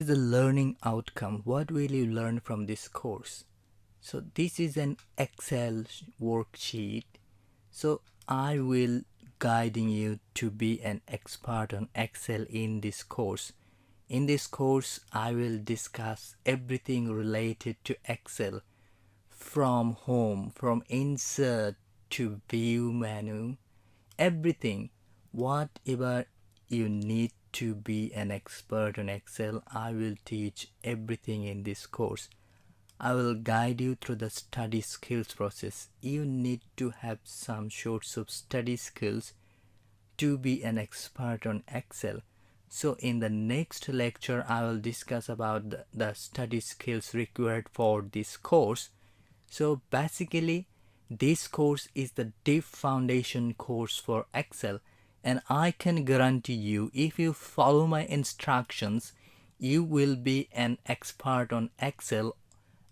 is the learning outcome. What will you learn from this course? So this is an Excel worksheet. So I will guiding you to be an expert on Excel in this course. In this course, I will discuss everything related to Excel from home, from insert to view menu, everything. Whatever you need to be an expert on Excel, I will teach everything in this course. I will guide you through the study skills process. You need to have some sorts of study skills to be an expert on Excel. So in the next lecture, I will discuss about the study skills required for this course. So basically, this course is the deep foundation course for Excel, and I can guarantee you, if you follow my instructions, you will be an expert on Excel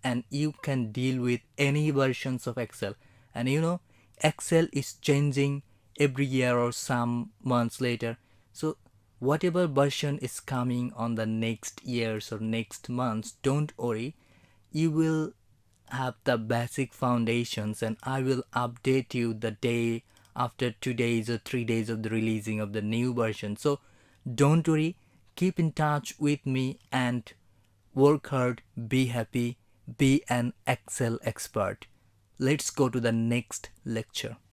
and you can deal with any versions of Excel. And Excel is changing every year or some months later. So whatever version is coming on the next years or next months, don't worry, you will have the basic foundations, and I will update you the day after 2 days or 3 days of the releasing of the new version. So don't worry, keep in touch with me and work hard, be happy, be an Excel expert. Let's go to the next lecture.